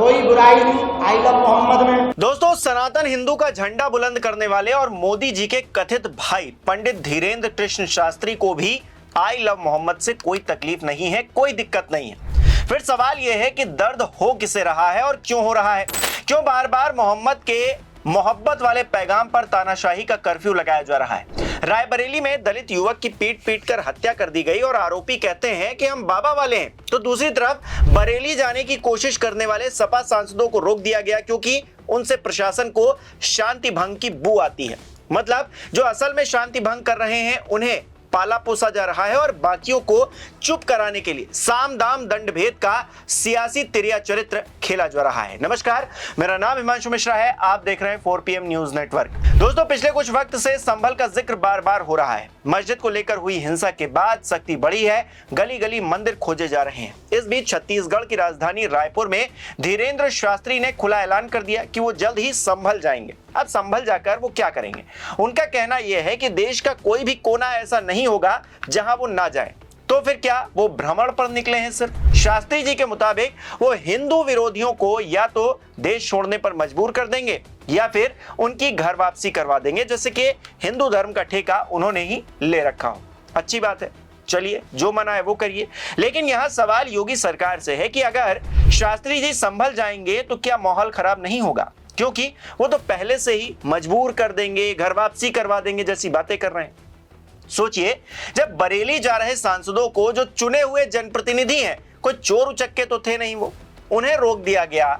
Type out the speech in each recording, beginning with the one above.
कोई बुराई नहीं आई लव मोहम्मद में। दोस्तों, सनातन हिंदू का झंडा बुलंद करने वाले और मोदी जी के कथित भाई पंडित धीरेन्द्र कृष्ण शास्त्री को भी आई लव मोहम्मद से कोई तकलीफ नहीं है, कोई दिक्कत नहीं है। फिर सवाल यह है कि दर्द हो किसे रहा है और क्यों हो रहा है? क्यों बार बार मोहम्मद के मोहब्बत वाले पैगाम पर तानाशाही का कर्फ्यू लगाया जा रहा है? रायबरेली में दलित युवक की पीट कर हत्या कर दी गई और आरोपी कहते हैं कि हम बाबा वाले हैं, तो दूसरी तरफ बरेली जाने की कोशिश करने वाले सपा सांसदों को रोक दिया गया क्योंकि उनसे प्रशासन को शांति भंग की बू आती है। मतलब जो असल में शांति भंग कर रहे हैं उन्हें पाला पोसा जा रहा है और बाकियों को चुप कराने के लिए साम दाम दंड भेद का सियासी तिरिया चरित्र खेला जा रहा है। नमस्कार, मेरा नाम हिमांशु मिश्रा है, आप देख रहे हैं 4PM न्यूज नेटवर्क। दोस्तों, पिछले कुछ वक्त से संभल का जिक्र बार बार हो रहा है। मस्जिद को लेकर हुई हिंसा के बाद सख्ती बढ़ी है, गली गली मंदिर खोजे जा रहे हैं। इस बीच छत्तीसगढ़ की राजधानी रायपुर में धीरेन्द्र शास्त्री ने खुला ऐलान कर दिया कि वो जल्द ही संभल जाएंगे। अब संभल जाकर वो क्या करेंगे? उनका कहना यह है कि देश का कोई भी कोना ऐसा नहीं होगा जहां वो ना जाए। तो फिर क्या वो भ्रमण पर निकले हैं? सिर्फ शास्त्री जी के मुताबिक वो हिंदू विरोधियों को या तो देश छोड़ने पर मजबूर कर देंगे या फिर उनकी घर वापसी करवा देंगे, जैसे कि हिंदू धर्म का ठेका उन्होंने ही ले रखा हो। अच्छी बात है, चलिए जो मना है वो करिए। लेकिन यहाँ सवाल योगी सरकार से है कि अगर शास्त्री जी संभल जाएंगे तो क्या माहौल खराब नहीं होगा? क्योंकि वो तो पहले से ही मजबूर कर देंगे, घर वापसी करवा देंगे जैसी बातें कर रहे हैं। सोचिए, जब बरेली जा रहे सांसदों को जो चुने हुए जनप्रतिनिधि हैं, कोई चोर उचक्के तो थे नहीं, वो उन्हें रोक दिया गया,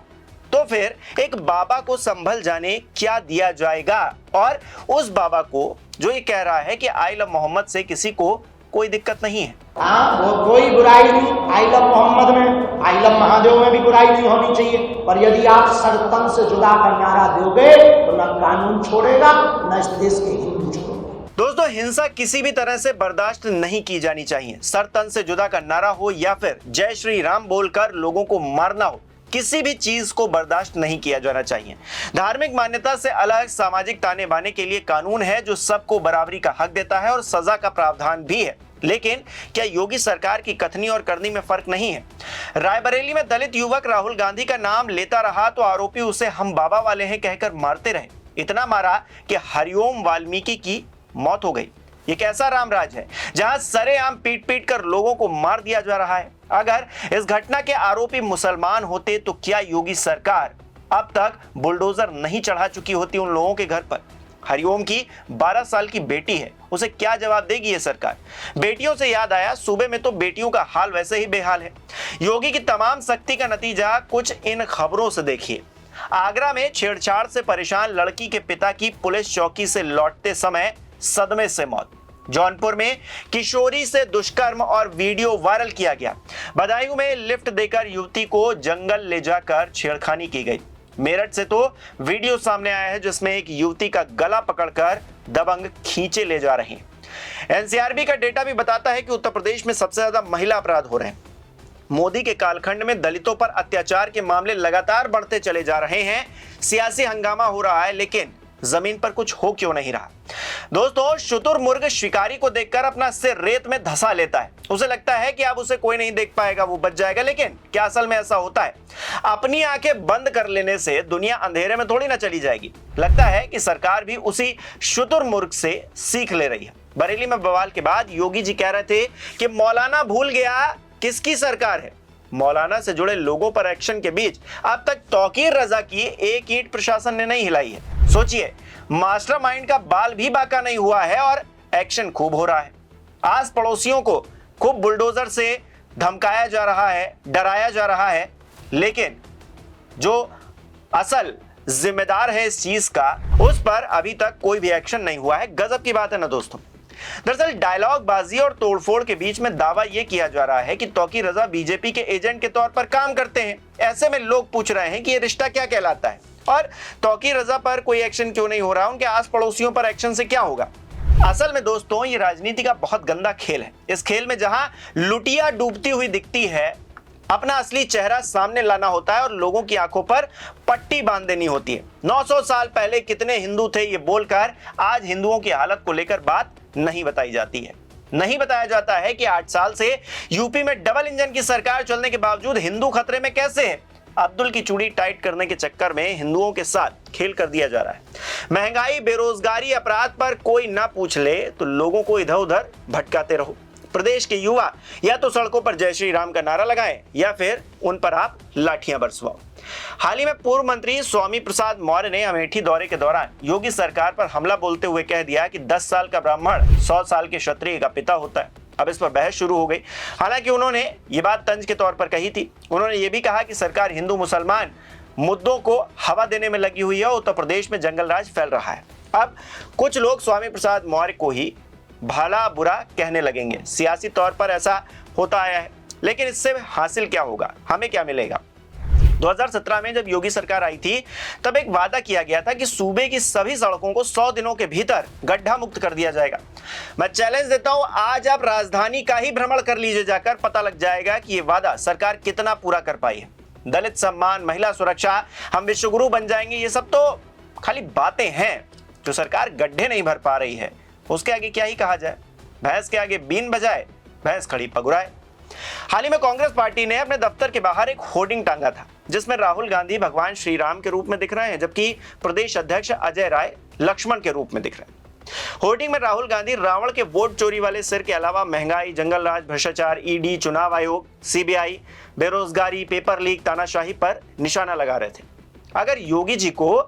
तो फिर एक बाबा को संभल जाने क्या दिया जाएगा? और उस बाबा को जो ये कह रहा है कि आई लव मोहम्मद से किसी को कोई दिक्कत नहीं है। वो कोई बुराई नहीं आई लव मोहम्मद में, आई लव महादेव में भी बुराई नहीं होनी चाहिए। पर यदि आप सरतन से जुदा का नारा दोगे तो न कानून छोड़ेगा न इस देश के हिंदू छोड़ेंगे। दोस्तों, हिंसा किसी भी तरह से बर्दाश्त नहीं की जानी चाहिए। सर तन से जुदा का नारा हो या फिर जय श्री राम बोलकर लोगों को मारना हो, किसी भी चीज को बर्दाश्त नहीं किया जाना चाहिए। धार्मिक मान्यता से अलग सामाजिक ताने बाने के लिए कानून है जो सबको बराबरी का हक देता है और सजा का प्रावधान भी है। लेकिन क्या योगी सरकार की कथनी और करनी में फर्क नहीं है? रायबरेली में दलित युवक राहुल गांधी का नाम लेता रहा तो आरोपी उसे हम बाबा वाले हैं कहकर मारते रहे। इतना मारा कि हरिओम वाल्मीकि की मौत हो गई। ये कैसा रामराज है जहां सरेआम पीट कर लोगों को मार दिया जा रहा है? अगर इस घटना के आरोपी मुसलमान होते तो क्या योगी सरकार अब तक बुलडोजर नहीं चढ़ा चुकी होती उन लोगों के घर पर? हरिओम की 12 साल की बेटी है, उसे क्या जवाब देगी ये सरकार? बेटियों से याद आया, सूबे में तो बेटियों का हाल वैसे ही बेहाल है। योगी की तमाम सख्ती का नतीजा कुछ इन खबरों से देखिए। आगरा में छेड़छाड़ से परेशान लड़की के पिता की पुलिस चौकी से लौटते समय सदमे से मौत। जौनपुर में किशोरी से दुष्कर्म और वीडियो वायरल किया गया। बदायूं में लिफ्ट देकर युवती को जंगल ले जाकर छेड़खानी की गई। मेरठ से तो वीडियो सामने आया है जिसमें एक युवती का गला पकड़कर दबंग खींचे ले जा रहे हैं। एनसीआरबी का डेटा भी बताता है कि उत्तर प्रदेश में सबसे ज्यादा महिला अपराध हो रहे हैं। मोदी के कालखंड में दलितों पर अत्याचार के मामले लगातार बढ़ते चले जा रहे हैं। सियासी हंगामा हो रहा है, लेकिन जमीन पर कुछ हो क्यों नहीं रहा? दोस्तों, शुतुरमुर्ग शिकारी को देखकर अपना सिर रेत में धंसा लेता है। उसे लगता है कि अब उसे कोई नहीं देख पाएगा, वो बच जाएगा। लेकिन क्या असल में ऐसा होता है? अपनी आंखें बंद कर लेने से दुनिया अंधेरे में थोड़ी ना चली जाएगी। लगता है कि सरकार भी उसी शुतुरमुर्ग से सीख ले रही है। बरेली में बवाल के बाद योगी जी कह रहे थे कि मौलाना भूल गया किसकी सरकार है। मौलाना से जुड़े लोगों पर एक्शन के बीच अब तक तौकीर रजा की एक ईंट प्रशासन ने नहीं हिलाई है। सोचिए, मास्टरमाइंड का बाल भी बाका नहीं हुआ है और एक्शन खूब हो रहा है। आस पड़ोसियों को खूब बुलडोजर से धमकाया जा रहा है, डराया जा रहा है, लेकिन जो असल जिम्मेदार है इस चीज का, उस पर अभी तक कोई भी एक्शन नहीं हुआ है। गजब की बात है ना दोस्तों। दरअसल डायलॉग बाजी और तोड़फोड़ के बीच में दावा यह किया जा रहा है कि तौकीर रजा बीजेपी के एजेंट के तौर पर काम करते हैं। ऐसे में लोग पूछ रहे हैं कि यह रिश्ता क्या कहलाता है और तौकीर रजा पर कोई एक्शन क्यों नहीं हो रहा? उनके आस पड़ोसियों पर एक्शन से क्या होगा? असल में दोस्तों, ये राजनीति का बहुत गंदा खेल है। इस खेल में जहां लुटिया डूबती हुई दिखती है, अपना असली चेहरा सामने लाना होता है और लोगों की आंखों पर पट्टी बांध देनी होती है। 900 साल पहले कितने हिंदू थे ये बोलकर आज हिंदुओं की हालत को लेकर बात नहीं बताई जाती है। नहीं बताया जाता है कि 8 साल से यूपी में डबल इंजन की सरकार चलने के बावजूद हिंदू खतरे में कैसे है। अब्दुल की चूड़ी टाइट करने के चक्कर में हिंदुओं के साथ खेल कर दिया जा रहा है। महंगाई, बेरोजगारी, अपराध पर कोई ना पूछ ले तो लोगों को इधर उधर भटकाते रहो। प्रदेश के युवा या तो सड़कों पर जय श्री राम का नारा लगाएं या फिर उन पर आप लाठियां बरसवाओ। हाल ही में पूर्व मंत्री स्वामी प्रसाद मौर्य ने अमेठी दौरे के दौरान योगी सरकार पर हमला बोलते हुए कह दिया कि 10 साल का ब्राह्मण 100 साल के क्षत्रिय का पिता होता है। अब इस पर बहस शुरू हो गई। हालांकि उन्होंने ये बात तंज के तौर पर कही थी। उन्होंने ये भी कहा कि सरकार हिंदू मुसलमान मुद्दों को हवा देने में लगी हुई है। उत्तर प्रदेश में जंगल राज फैल रहा है। अब कुछ लोग स्वामी प्रसाद मौर्य को ही भला बुरा कहने लगेंगे। सियासी तौर पर ऐसा होता आया है, लेकिन इससे हासिल क्या होगा, हमें क्या मिलेगा? 2017 में जब योगी सरकार आई थी तब एक वादा किया गया था कि सूबे की सभी सड़कों को 100 दिनों के भीतर गड्ढा मुक्त कर दिया जाएगा। मैं चैलेंज देता हूं, आज आप राजधानी का ही भ्रमण कर लीजिए जाकर, पता लग जाएगा कि यह वादा सरकार कितना पूरा कर पाई है। दलित सम्मान, महिला सुरक्षा, हम विश्वगुरु बन जाएंगे, ये सब तो खाली बातें हैं जो सरकार गड्ढे नहीं भर पा रही है। उसके आगे क्या ही कहा जाए। भैंस के आगे बीन बजाए, भैंस खड़ी पगुराए। हाल ही में कांग्रेस पार्टी ने अपने दफ्तर के बाहर एक होर्डिंग टांगा था जिसमें राहुल गांधी भगवान श्री राम के रूप में दिख रहे हैं, जबकि प्रदेश अध्यक्ष अजय राय लक्ष्मण के रूप में दिख रहे हैं। होर्डिंग में राहुल गांधी रावण के वोट चोरी वाले सिर के अलावा महंगाई, जंगल राज, भ्रष्टाचार, ईडी, चुनाव आयोग, सीबीआई, बेरोजगारी, पेपर लीक, तानाशाही पर निशाना लगा रहे थे। अगर योगी जी को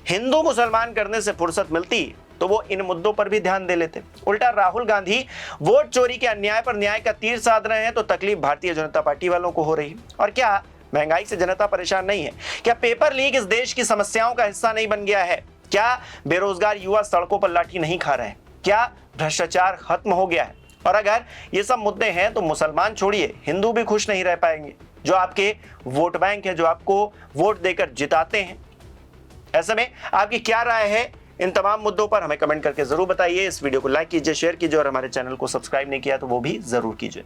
हिंदू मुसलमान करने से फुर्सत मिलती तो वो इन मुद्दों पर भी ध्यान दे लेते। उल्टा राहुल गांधी वोट चोरी के अन्याय पर न्याय का तीर साध रहे हैं तो तकलीफ भारतीय जनता पार्टी वालों को हो रही है। और क्या महंगाई से जनता परेशान नहीं है? क्या पेपर लीक इस देश की समस्याओं का हिस्सा नहीं बन गया है? क्या बेरोजगार युवा सड़कों पर लाठी नहीं खा रहे हैं? क्या भ्रष्टाचार खत्म हो गया है? और अगर ये सब मुद्दे हैं तो मुसलमान छोड़िए, हिंदू भी खुश नहीं रह पाएंगे, जो आपके वोट बैंक है, जो आपको वोट देकर जिताते हैं। ऐसे में आपकी क्या राय है इन तमाम मुद्दों पर? हमें कमेंट करके जरूर बताइए। इस वीडियो को लाइक कीजिए, शेयर कीजिए और हमारे चैनल को सब्सक्राइब नहीं किया तो वो भी जरूर कीजिए।